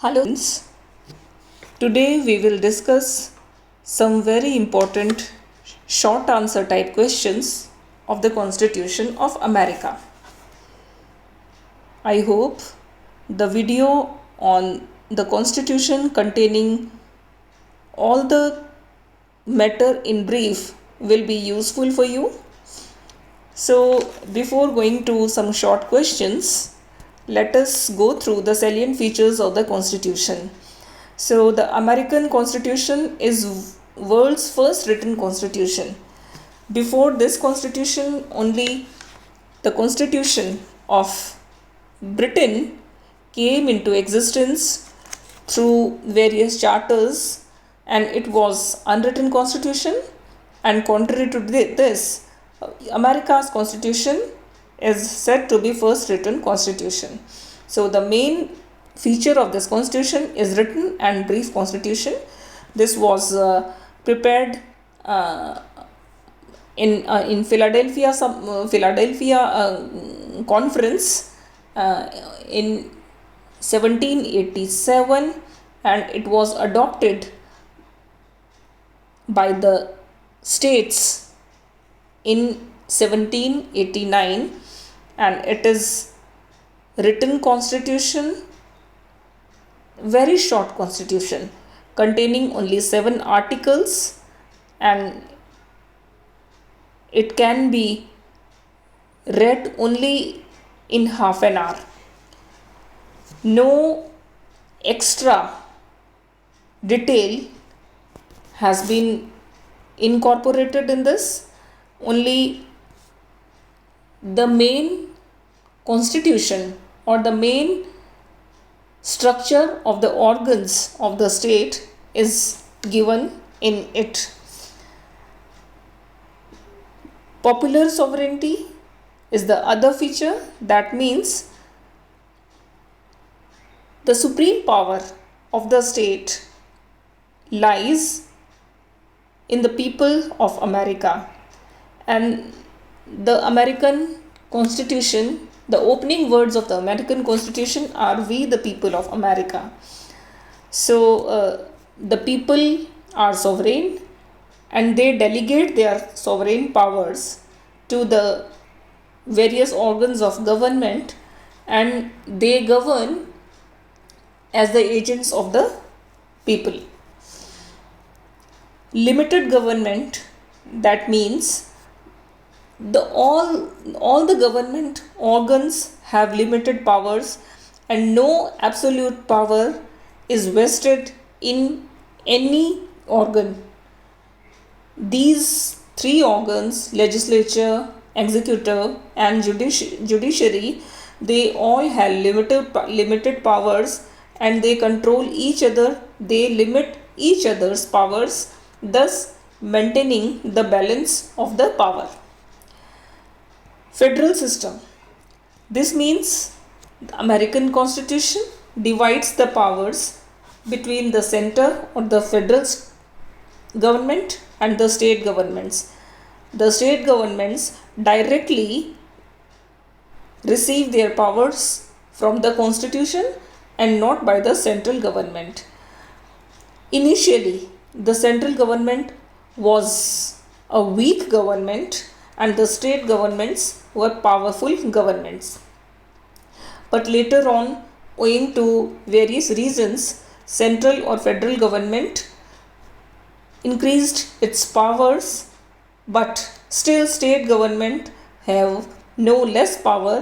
Hello, friends. Today we will discuss some very important short answer type questions of the Constitution of America. I hope the video on the Constitution containing all the matter in brief will be useful for you. So, before going to some short questions, let us go through the salient features of the Constitution. So, the American Constitution is world's first written constitution. Before this constitution, only the Constitution of Britain came into existence through various charters, and it was unwritten constitution. And contrary to this, America's constitution is said to be first written constitution. So the main feature of this constitution is written and brief constitution. This was prepared in Philadelphia conference in 1787, and it was adopted by the states in 1789, and it is written constitution, very short constitution containing only 7 articles, and it can be read only in half an hour. No extra detail has been incorporated in this. Only the main constitution or the main structure of the organs of the state is given in it. Popular sovereignty is the other feature. That means the supreme power of the state lies in the people of America. And the American Constitution, the opening words of the American Constitution are "We the people of America." So the people are sovereign, and they delegate their sovereign powers to the various organs of government, and they govern as the agents of the people. Limited government, that means all the government organs have limited powers, and no absolute power is vested in any organ. These 3 organs, legislature, executive and judiciary, they all have limited powers, and they control each other. They limit each other's powers, thus maintaining the balance of the power. Federal system. This means the American Constitution divides the powers between the center or the federal government and the state governments. The state governments directly receive their powers from the Constitution and not by the central government. Initially, the central government was a weak government, and the state governments were powerful governments. But later on, owing to various reasons, central or federal government increased its powers, but still state government have no less power,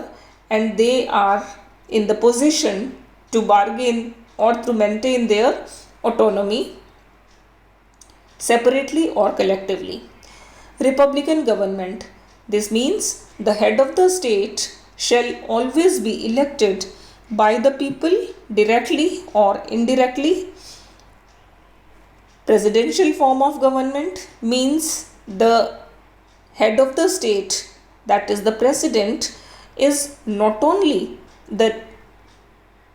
and they are in the position to bargain or to maintain their autonomy separately or collectively. Republican government. This means the head of the state shall always be elected by the people directly or indirectly. Presidential form of government means the head of the state, that is the president, is not only the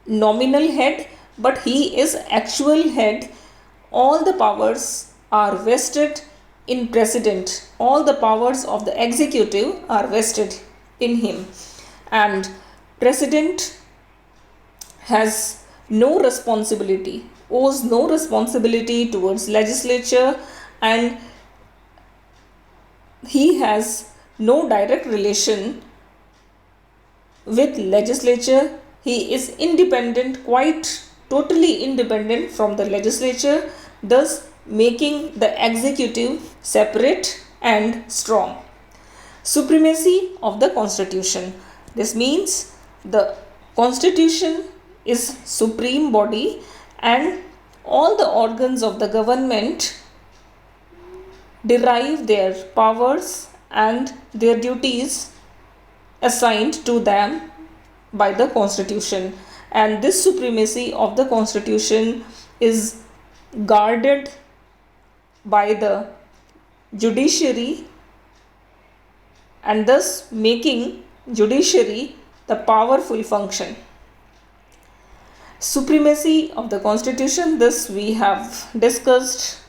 nominal head, but he is actual head. All the powers are vested in president. All the powers of the executive are vested in him, and president has owes no responsibility towards legislature, and he has no direct relation with legislature. He is independent, quite totally independent from the legislature, thus making the executive separate and strong. Supremacy of the constitution. This means the constitution is supreme body, and all the organs of the government derive their powers and their duties assigned to them by the constitution, and this supremacy of the constitution is guarded by the judiciary, and thus making judiciary the powerful function. Supremacy of the constitution, this we have discussed.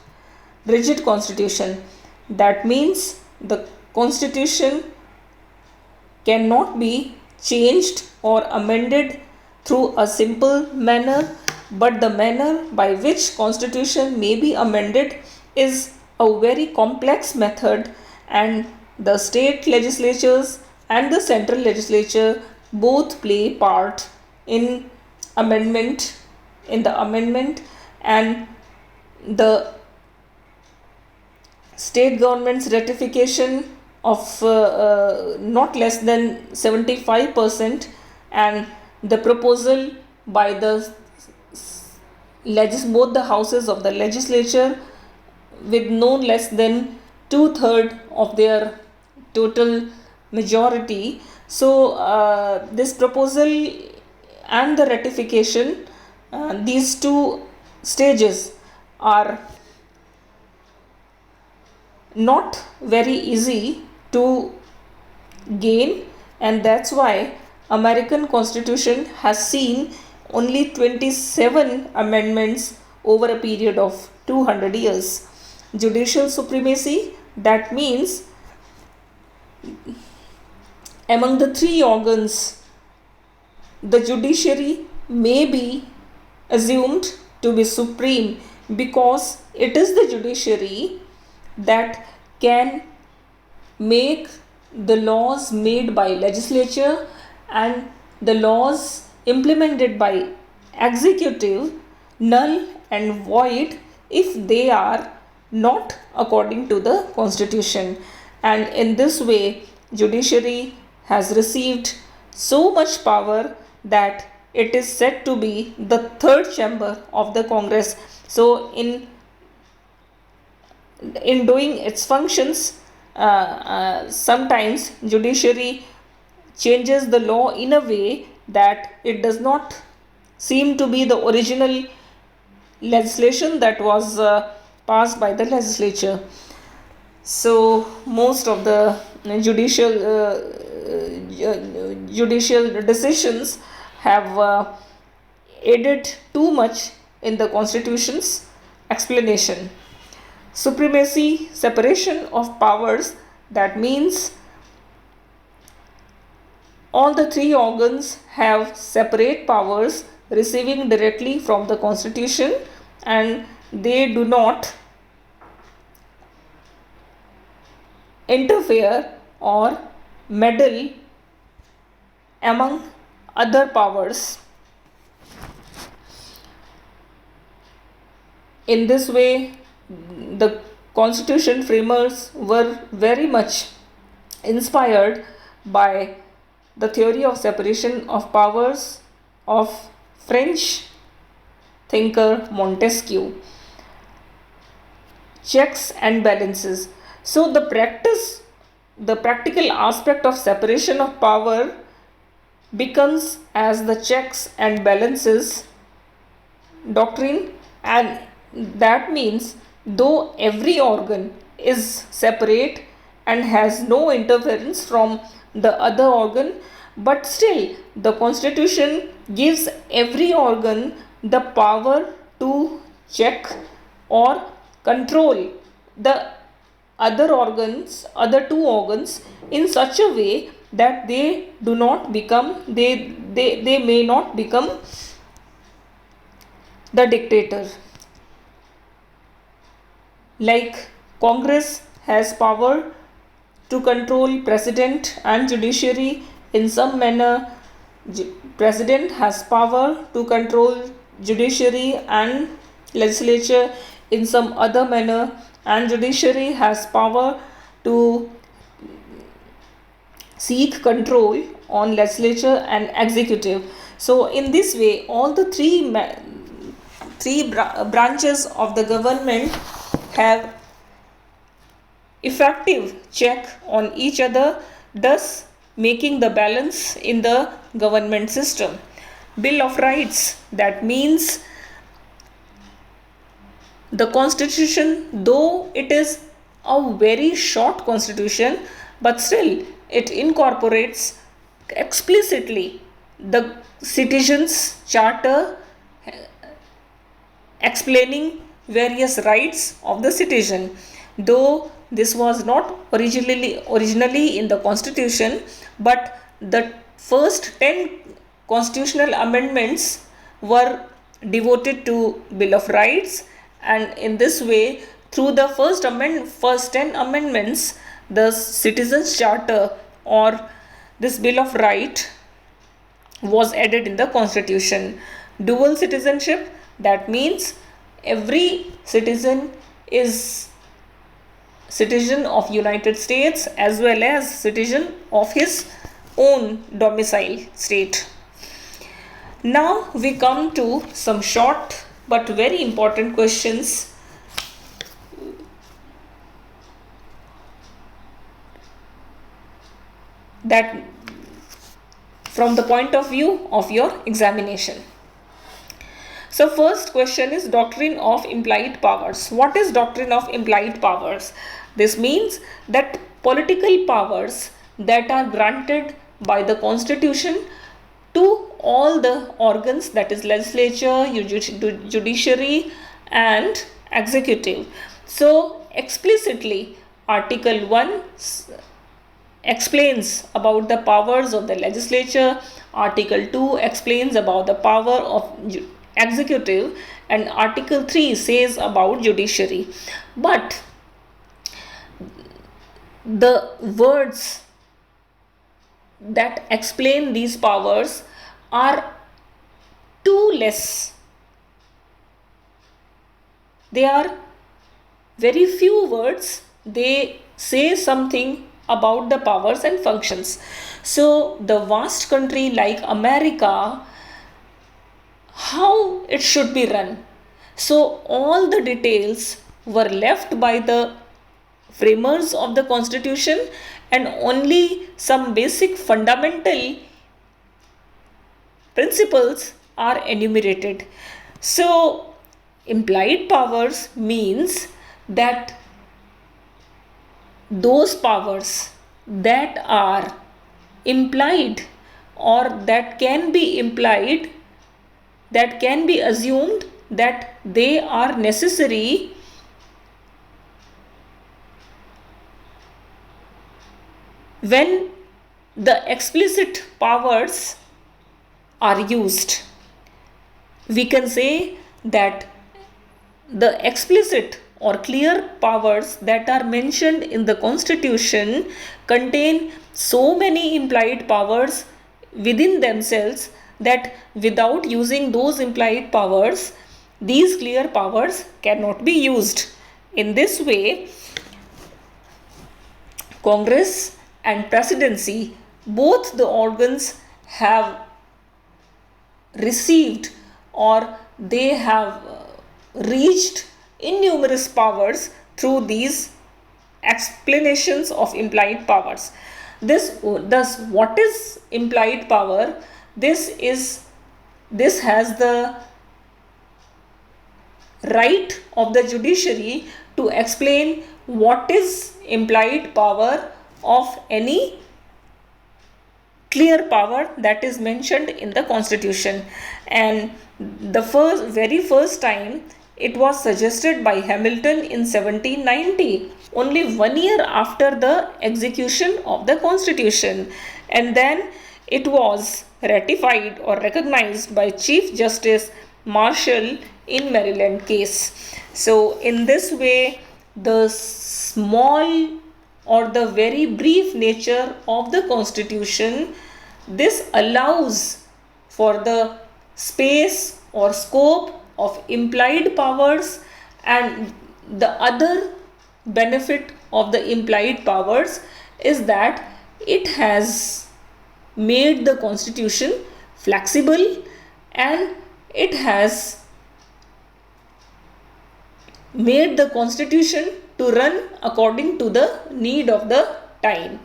Rigid constitution, that means the constitution cannot be changed or amended through a simple manner, but the manner by which constitution may be amended is a very complex method, and the state legislatures and the central legislature both play part in the amendment, and the state government's ratification of not less than 75%, and the proposal by the both the houses of the legislature with no less than 2/3 of their total majority. So this proposal and the ratification, these two stages are not very easy to gain, and that's why American Constitution has seen only 27 amendments over a period of 200 years. Judicial supremacy, that means among the three organs, the judiciary may be assumed to be supreme, because it is the judiciary that can make the laws made by legislature and the laws implemented by executive null and void if they are not according to the constitution. And in this way, judiciary has received so much power that it is said to be the third chamber of the Congress. So in doing its functions, sometimes judiciary changes the law in a way that it does not seem to be the original legislation that was passed by the legislature. So most of the judicial decisions have aided too much in the constitution's explanation. Supremacy, separation of powers, that means all the three organs have separate powers receiving directly from the constitution, and they do not interfere or meddle among other powers. In this way, the constitution framers were very much inspired by the theory of separation of powers of French thinker Montesquieu. Checks and balances. So the practical aspect of separation of power becomes as the checks and balances doctrine, and that means though every organ is separate and has no interference from the other organ, but still the constitution gives every organ the power to check or control the other two organs in such a way that they may not become the dictator. Like Congress has power to control president and judiciary in some manner. President has power to control judiciary and legislature in some other manner, and judiciary has power to seek control on legislature and executive. So in this way, all the three branches of the government have effective check on each other, thus making the balance in the government system. Bill of Rights, that means the constitution, though it is a very short constitution, but still it incorporates explicitly the citizens charter, explaining various rights of the citizen. Though this was not originally in the constitution, but the first 10 constitutional amendments were devoted to Bill of Rights, and in this way, through the first 10 amendments, the citizens charter or this Bill of Right was added in the constitution. Dual citizenship, that means every citizen is citizen of United States as well as citizen of his own domicile state. Now we come to some short but very important questions that from the point of view of your examination. So first question is doctrine of implied powers. What is doctrine of implied powers? This means that political powers that are granted by the constitution to all the organs, that is legislature, judiciary and executive. So explicitly Article 1 explains about the powers of the legislature, Article 2 explains about the power of executive, and Article 3 says about judiciary. But the words that explain these powers are too less. They are very few words. They say something about the powers and functions. So the vast country like America, how it should be run. So all the details were left by the framers of the constitution, and only some basic fundamental principles are enumerated. So implied powers means that those powers that are implied or that can be implied, that can be assumed that they are necessary when the explicit powers are used. We can say that the explicit or clear powers that are mentioned in the constitution contain so many implied powers within themselves that without using those implied powers, these clear powers cannot be used. In this way, Congress and presidency, both the organs have received or they have reached innumerous powers through these explanations of implied powers. Thus, what is implied power? This has the right of the judiciary to explain what is implied power of any clear power that is mentioned in the constitution. And the very first time it was suggested by Hamilton in 1790, only 1 year after the execution of the constitution, and then it was ratified or recognized by Chief Justice Marshall in Maryland case. So in this way, the small or the very brief nature of the Constitution, this allows for the space or scope of implied powers, and the other benefit of the implied powers is that it has made the Constitution flexible, and it has made the Constitution to run according to the need of the time.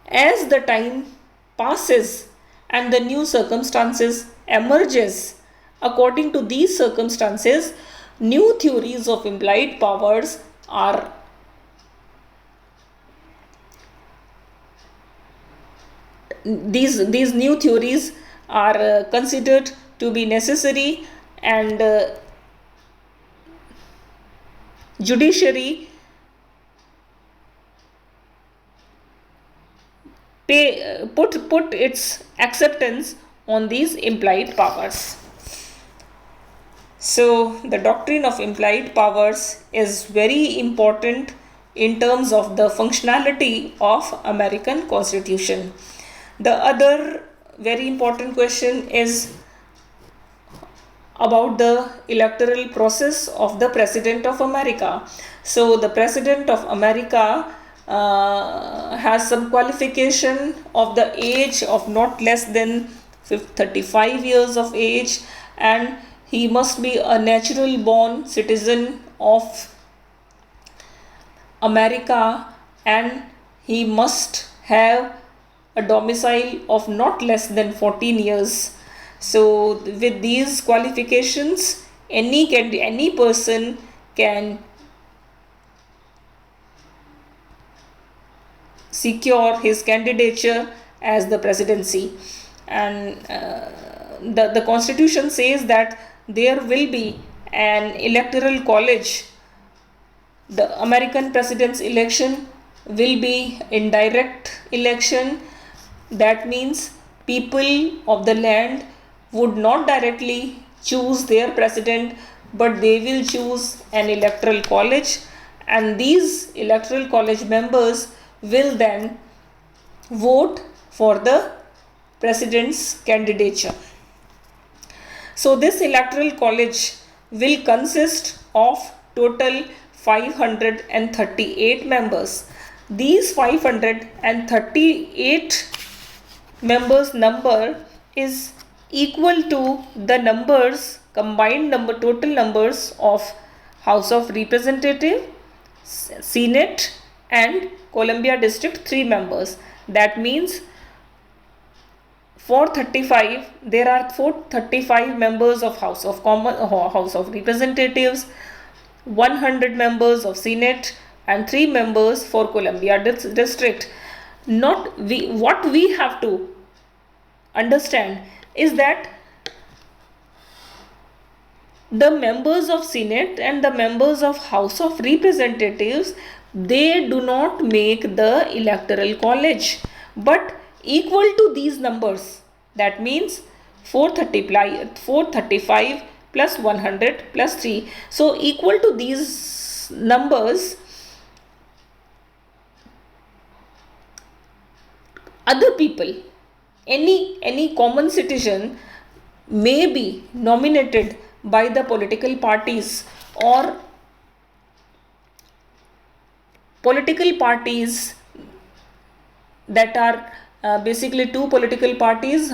As the time passes and the new circumstances emerges, according to these circumstances, new theories of implied powers are these new theories are considered to be necessary, and judiciary put its acceptance on these implied powers. So the doctrine of implied powers is very important in terms of the functionality of American Constitution. The other very important question is about the electoral process of the President of America. So the President of America has some qualification of the age of not less than 35 years of age, and he must be a natural born citizen of America, and he must have a domicile of not less than 14 years. So with these qualifications, any person can secure his candidature as the presidency. And the Constitution says that there will be an electoral college. The American president's election will be indirect election. That means people of the land would not directly choose their president, but they will choose an electoral college, and these electoral college members will then vote for the president's candidature. So this electoral college will consist of total 538 members. These 538 members number is equal to the combined total numbers of House of Representative, Senate and Columbia District 3 members. That means 435, there are 435 members of House of Representatives, 100 members of Senate and 3 members for Columbia District. What we have to understand is that the members of Senate and the members of House of Representatives, they do not make the electoral college, but equal to these numbers. That means 435 plus 100 plus 3. So equal to these numbers, other people, any common citizen may be nominated by the political parties, or political parties that are basically two political parties,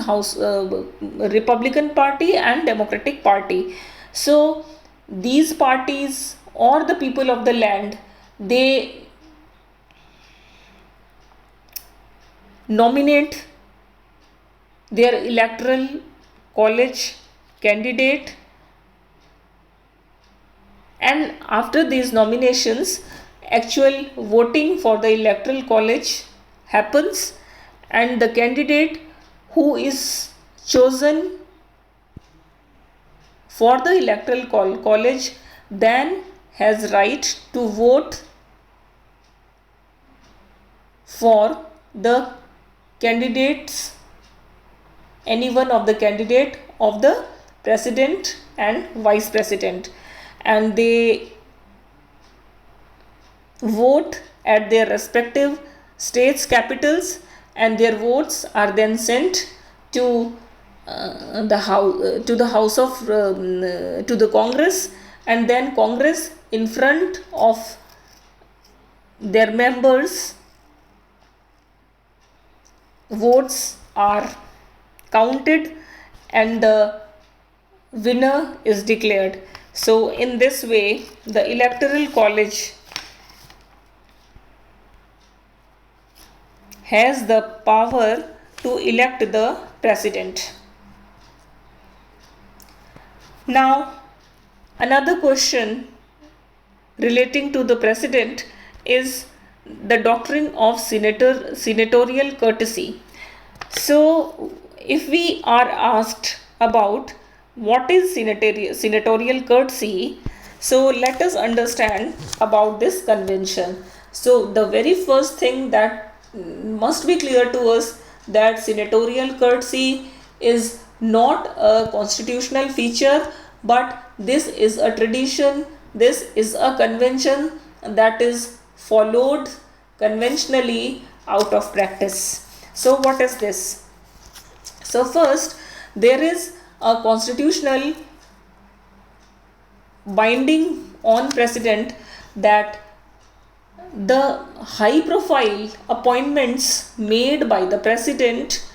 Republican Party and Democratic Party. So these parties or the people of the land, they nominate their electoral college candidate, and after these nominations, actual voting for the electoral college happens, and the candidate who is chosen for the electoral college then has right to vote for any one of the candidate of the president and vice president, and they vote at their respective states capitals, and their votes are then sent to the house of to the Congress, and then Congress in front of their members votes are counted and the winner is declared. So in this way the electoral college has the power to elect the president. Now another question relating to the president is the doctrine of senatorial courtesy. So if we are asked about what is senatorial courtesy, so let us understand about this convention. So the very first thing that must be clear to us that senatorial courtesy is not a constitutional feature, but this is a tradition, this is a convention that is followed conventionally out of practice. So what is this? So first, there is a constitutional binding on president that the high profile appointments made by the president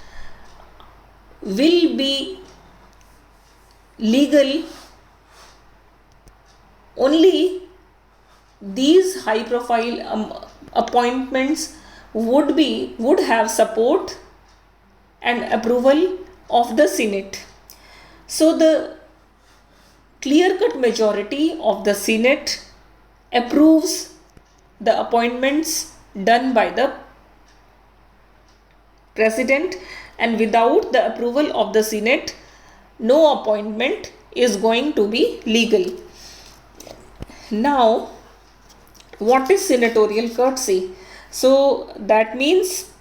will be legal only. These high profile appointments would have support and approval of the Senate. So the clear cut majority of the Senate approves the appointments done by the president, and without the approval of the Senate no appointment is going to be legal. Now what is senatorial courtesy? So that means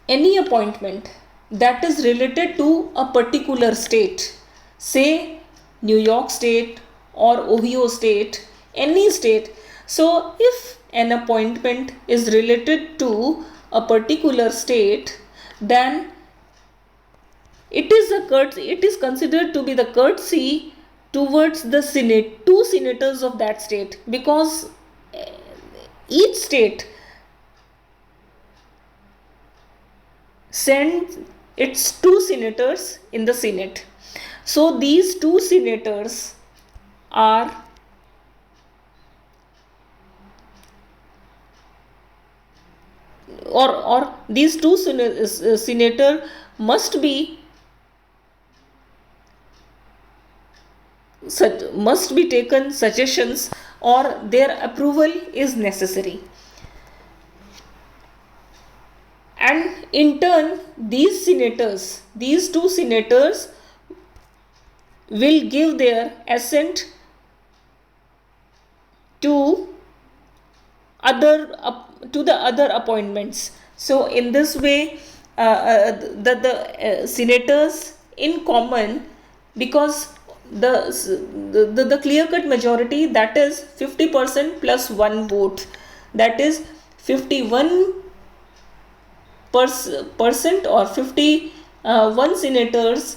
any appointment that is related to a particular state, say New York state or Ohio state, any state. So if an appointment is related to a particular state, then it is considered to be the courtesy towards the Senate, two senators of that state, because each state sends its two senators in the Senate. So these two senators are or these two senator must be taken suggestions, or their approval is necessary, and in turn these two senators will give their assent to the other appointments. So in this way the senators in common, because the clear cut majority, that is 50% plus one vote, that is 51% or 51 senators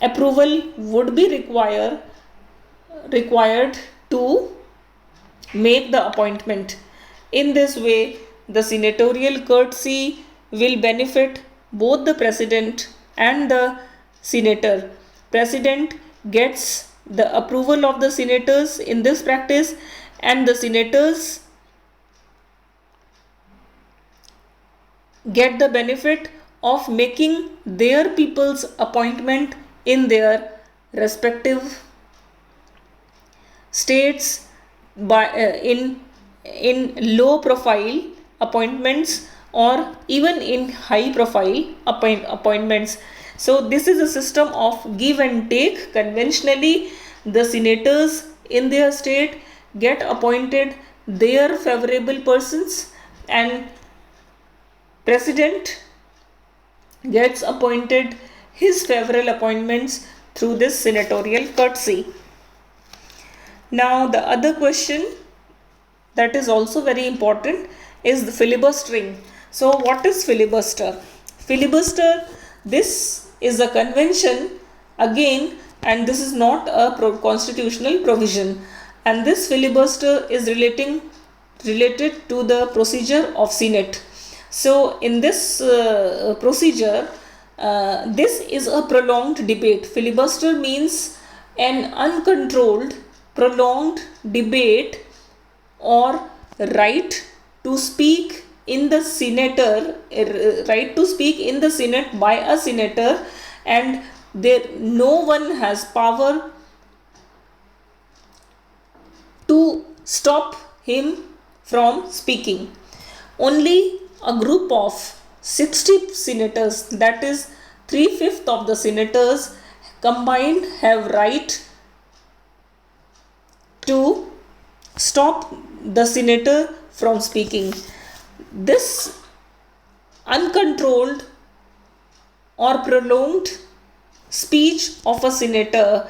approval would be required to make the appointment. In this way the senatorial courtesy will benefit both the president and the senator. President gets the approval of the senators in this practice, and the senators get the benefit of making their people's appointment in their respective states by in low profile appointments or even in high profile appointments. So this is a system of give and take. Conventionally the senators in their state get appointed their favorable persons, and president gets appointed his favorable appointments through this senatorial courtesy. Now, the other question that is also very important is the filibustering. So, what is filibuster? Filibuster, this is a convention again, and this is not a constitutional provision. And this filibuster is related to the procedure of Senate. So, in this procedure, this is a prolonged debate. Filibuster means an uncontrolled, prolonged debate or right to speak in the right to speak in the Senate by a senator, and there no one has power to stop him from speaking. Only a group of 60 senators, that is 3/5 of the senators combined, have right to stop the senator from speaking. This uncontrolled or prolonged speech of a senator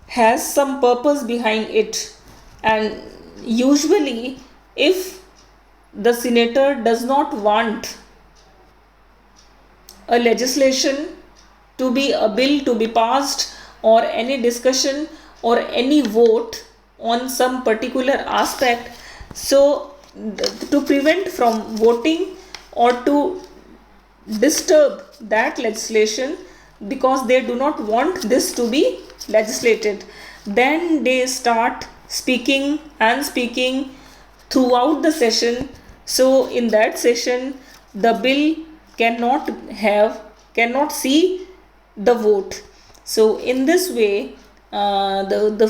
has some purpose behind it, and usually, if the senator does not want a legislation to be a bill to be passed, or any discussion or any vote on some particular aspect, so to prevent from voting or to disturb that legislation, because they do not want this to be legislated, then they start speaking and speaking throughout the session. So in that session, the bill cannot see the vote. So in this way, the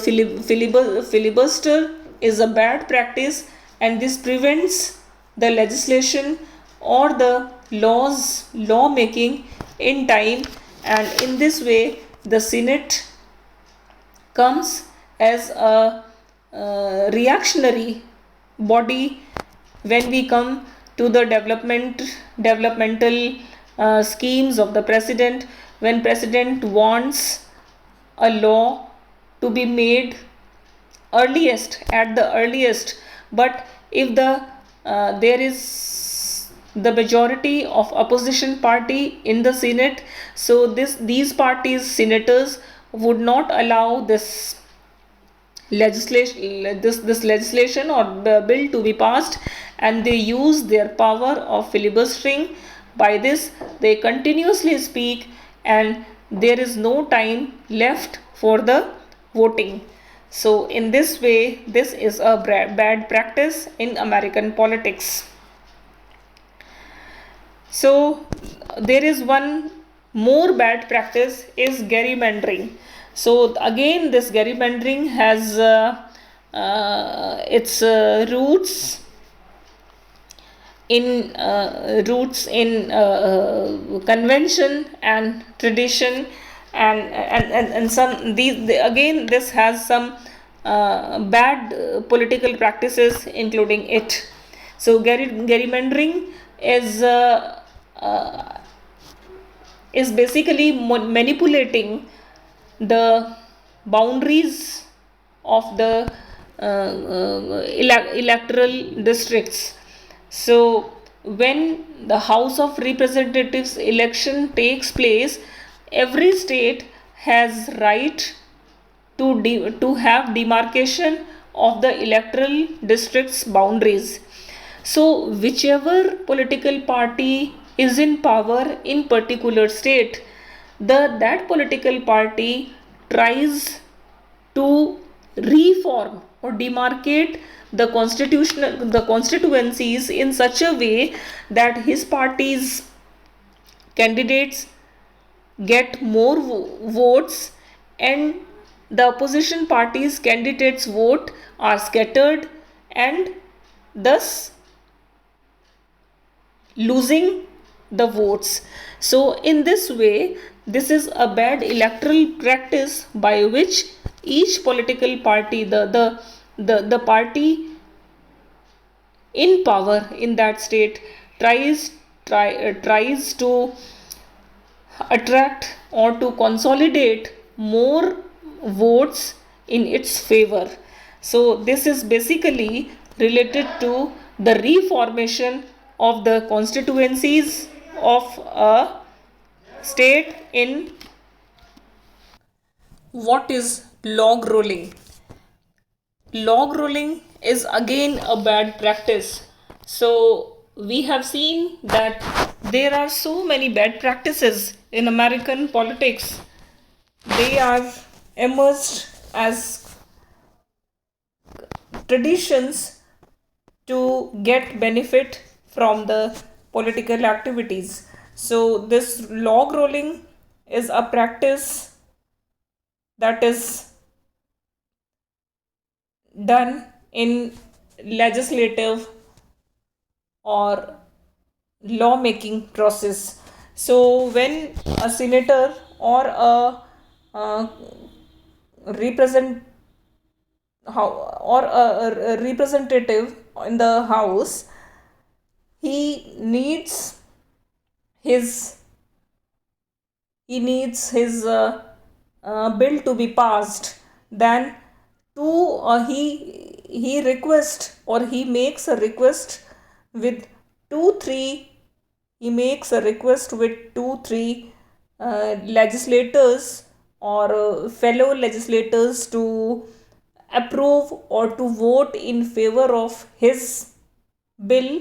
filibuster is a bad practice, and this prevents the legislation or the lawmaking in time, and in this way the Senate comes as a reactionary body when we come to the developmental schemes of the president. When president wants a law to be made at the earliest, but if there is the majority of opposition party in the Senate, so these parties senators would not allow this legislation or the bill to be passed, and they use their power of filibustering. By this, they continuously speak, and there is no time left for the voting. So in this way, this is a bad practice in American politics. So there is one more bad practice, is gerrymandering. So again, this gerrymandering has its roots in convention and tradition, and some again this has some bad political practices including it. So gerrymandering is basically manipulating the boundaries of the electoral districts. So when the House of Representatives election takes place, every state has right to have demarcation of the electoral districts boundaries. So whichever political party is in power in particular state, that political party tries to reform or demarcate the constituencies in such a way that his party's candidates get more votes, and the opposition party's candidates' vote are scattered, and thus losing the votes. So in this way, this is a bad electoral practice by which each political party, the party in power in that state, tries tries to attract or to consolidate more votes in its favor. So, this is basically related to the reformation of the constituencies of a state. In what is log rolling? Log rolling is again a bad practice. So, we have seen that there are so many bad practices in American politics. They are emerged as traditions to get benefit from the political activities. So, this log rolling is a practice that is done in legislative or lawmaking process. So, when a senator or a represent how or a representative in the house, he needs his bill to be passed, then to he request or he makes a request with 2 3 he makes a request with 2 3 legislators or fellow legislators to approve or to vote in favor of his bill,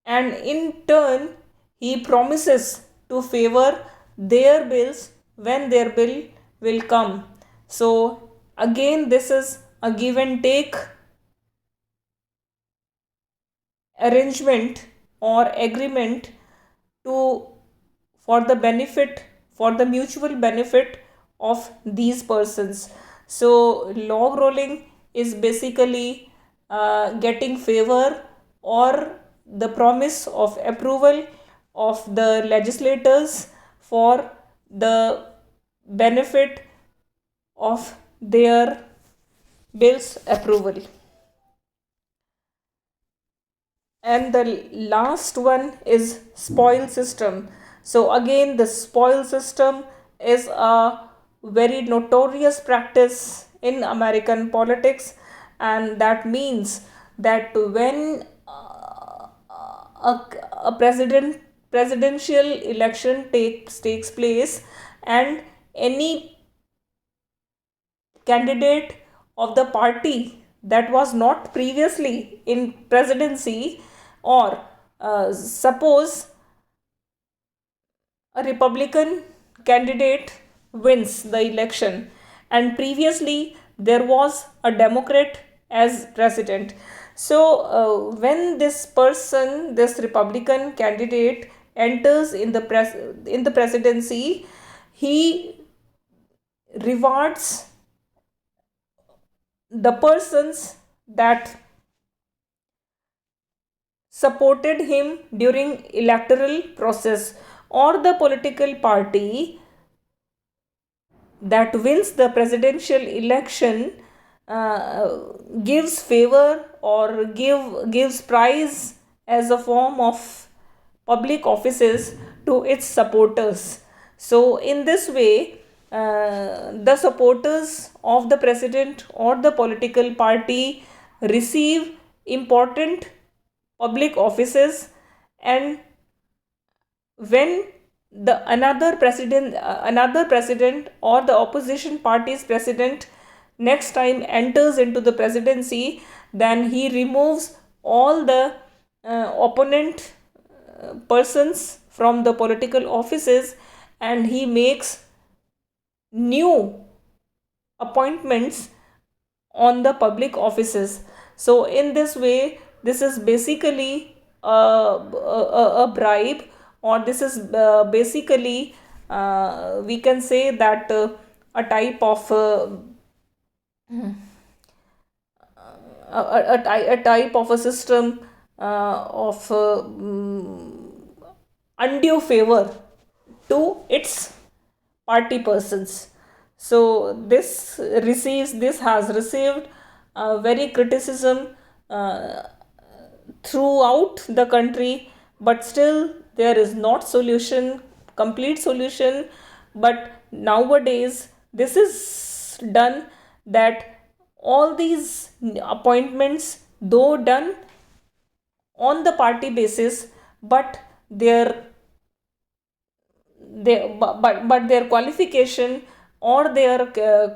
and in turn he promises to favor their bills when their bill will come. So again, this is a give and take arrangement or agreement to for the benefit, for the mutual benefit of these persons. So log rolling is basically getting favor or the promise of approval of the legislators for the benefit of their bills approval. And the last one is spoil system. So again, the spoil system is a very notorious practice in American politics, and that means that when a presidential election takes place, and any candidate of the party that was not previously in presidency, or suppose a Republican candidate wins the election and previously there was a Democrat as president. So when this Republican candidate enters in the presidency, he rewards the persons that supported him during electoral process, or the political party that wins the presidential election gives favor or gives prize as a form of public offices to its supporters. So in this way, the supporters of the president or the political party receive important public offices, and when the another president or the opposition party's president next time enters into the presidency, then he removes all the opponent persons from the political offices, and he makes new appointments on the public offices. So in this way, this is basically a bribe, or this is basically we can say that a type of a type of a system of undue favor to its party persons. So this has received very criticism throughout the country, but still there is not solution, complete solution. But nowadays this is done, that all these appointments, though done on the party basis, but but their qualification or their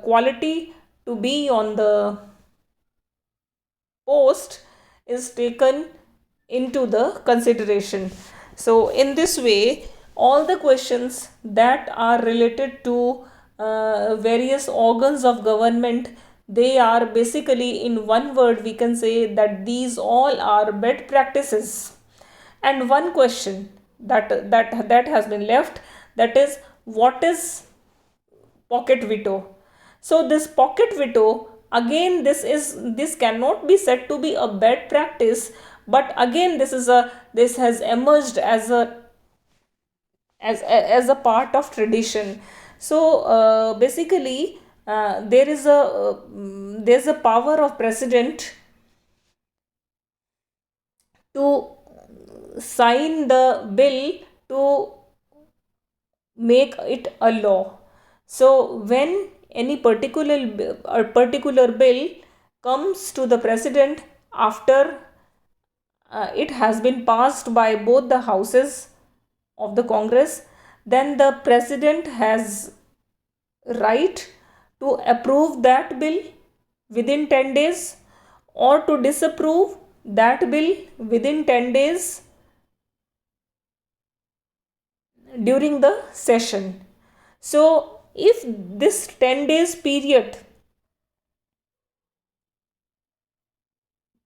quality to be on the post is taken into the consideration. So in this way, all the questions that are related to various organs of government, they are basically, in one word we can say that these all are best practices. And one question that has been left, that is, what is pocket veto? So this pocket veto, again, this cannot be said to be a bad practice, but again this has emerged as a part of tradition. So basically, there's a power of president to sign the bill to make it a law. So when any particular bill comes to the president after it has been passed by both the houses of the Congress, then the president has right to approve that bill within 10 days, or to disapprove that bill within 10 days during the session. So if this 10 days period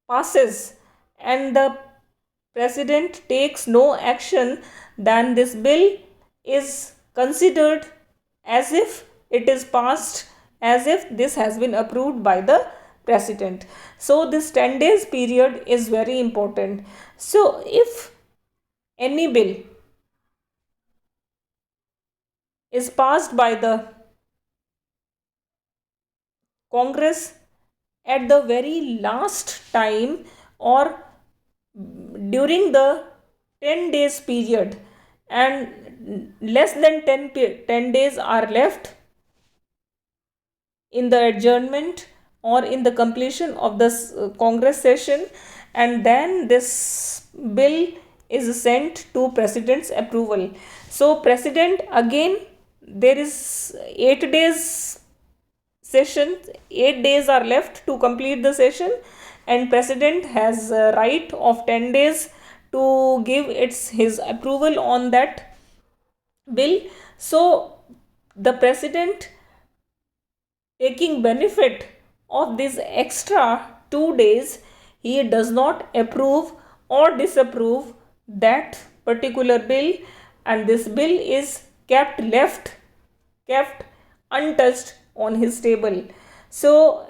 passes and the president takes no action, then this bill is considered as if it is passed, as if this has been approved by the president. So this 10 days period is very important. So if any bill is passed by the Congress at the very last time, or during the 10 days period, and less than 10 days are left in the adjournment or in the completion of this Congress session, and then this bill is sent to president's approval. So president, again, there is 8 days session, 8 days are left to complete the session, and president has a right of 10 days to give his approval on that bill. So the president, taking benefit of this extra 2 days, he does not approve or disapprove that particular bill, and this bill is kept untouched on his table. So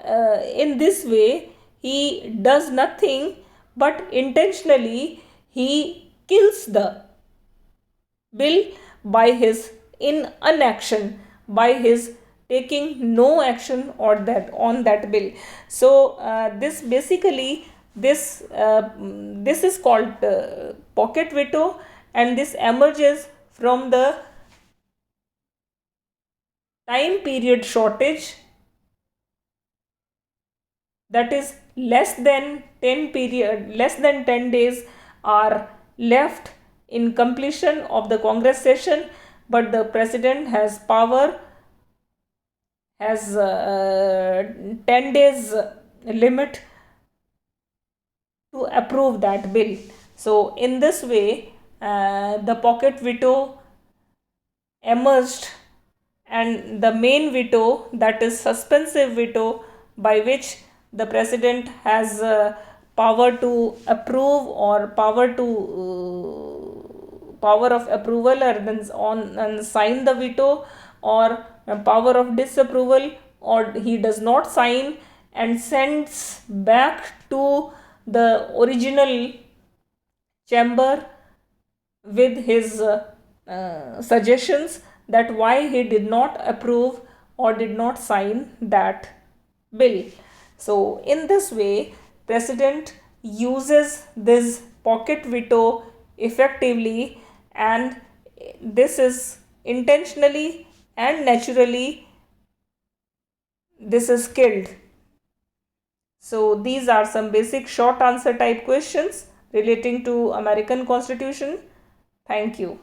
in this way, he does nothing but intentionally he kills the bill by his inaction, by his taking no action or that on that bill. So this basically, this is called pocket veto, and this emerges from the time period shortage, that is less than 10 days are left in completion of the Congress session, but the president has power, has 10 days limit to approve that bill. So in this way, the pocket veto emerged, and the main veto, that is suspensive veto, by which the president has power to approve, or power of approval, and sign the veto, or power of disapproval, or he does not sign and sends back to the original chamber with his suggestions that why he did not approve or did not sign that bill. So in this way, president uses this pocket veto effectively, and this is intentionally and naturally this is killed. So these are some basic short answer type questions relating to American Constitution. Thank you.